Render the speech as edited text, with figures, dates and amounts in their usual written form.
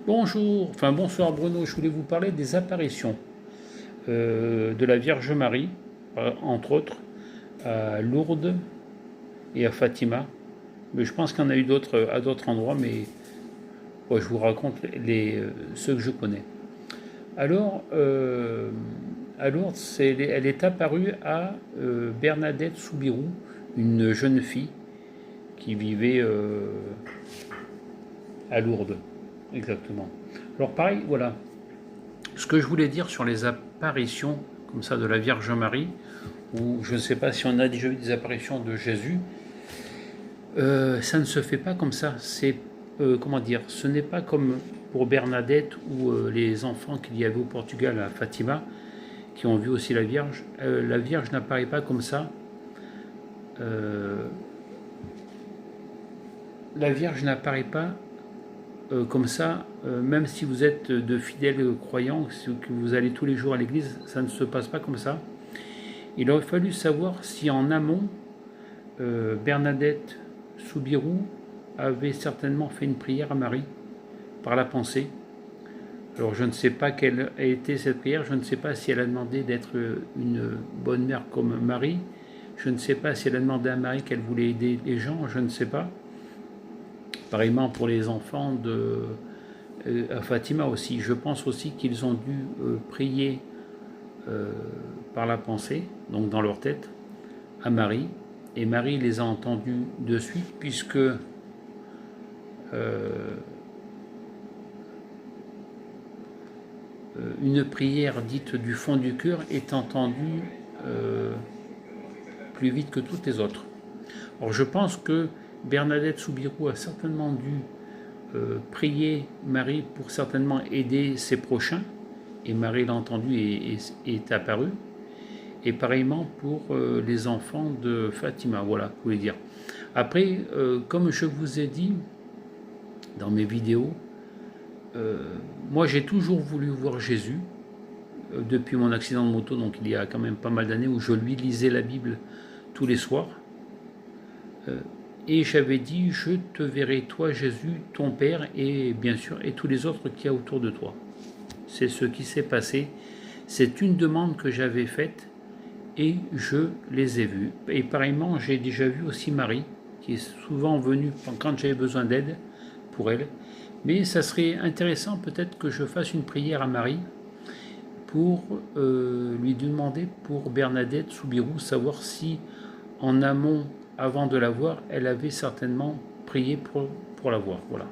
Bonjour, enfin bonsoir Bruno, je voulais vous parler des apparitions de la Vierge Marie, entre autres, à Lourdes et à Fatima. Mais je pense qu'il y en a eu d'autres à d'autres endroits, mais ouais, je vous raconte ceux que je connais. Alors, à Lourdes, elle est apparue à Bernadette Soubirous, une jeune fille qui vivait à Lourdes, exactement. Alors pareil, voilà, ce que je voulais dire sur les apparitions comme ça de la Vierge Marie, ou je ne sais pas si on a déjà eu des apparitions de Jésus, ça ne se fait pas comme ça. C'est comment dire, ce n'est pas comme pour Bernadette ou les enfants qu'il y avait au Portugal à Fatima, qui ont vu aussi la Vierge. La Vierge n'apparaît pas comme ça. La Vierge n'apparaît pas comme ça, même si vous êtes de fidèles croyants, que vous allez tous les jours à l'église, ça ne se passe pas comme ça. Il aurait fallu savoir si en amont, Bernadette Soubirous avait certainement fait une prière à Marie par la pensée. Alors je ne sais pas quelle a été cette prière, je ne sais pas si elle a demandé d'être une bonne mère comme Marie, je ne sais pas si elle a demandé à Marie qu'elle voulait aider les gens, je ne sais pas. Pareillement pour les enfants à Fatima aussi. Je pense aussi qu'ils ont dû prier par la pensée, donc dans leur tête, à Marie. Et Marie les a entendus de suite, puisque une prière dite du fond du cœur est entendue plus vite que toutes les autres. Alors je pense que Bernadette Soubirous a certainement dû prier Marie pour certainement aider ses prochains, et Marie l'a entendu et est apparue. Et pareillement pour les enfants de Fatima, voilà, vous voulez dire. Après, comme je vous ai dit dans mes vidéos, moi j'ai toujours voulu voir Jésus, depuis mon accident de moto, donc il y a quand même pas mal d'années, où je lui lisais la Bible tous les soirs. Et j'avais dit, je te verrai, toi Jésus, ton Père, et bien sûr, et tous les autres qu'il y a autour de toi. C'est ce qui s'est passé. C'est une demande que j'avais faite, et je les ai vus. Et pareillement, j'ai déjà vu aussi Marie, qui est souvent venue quand j'avais besoin d'aide pour elle. Mais ça serait intéressant peut-être que je fasse une prière à Marie pour lui demander pour Bernadette Soubirous, savoir si en amont, avant de la voir, elle avait certainement prié pour la voir. Voilà.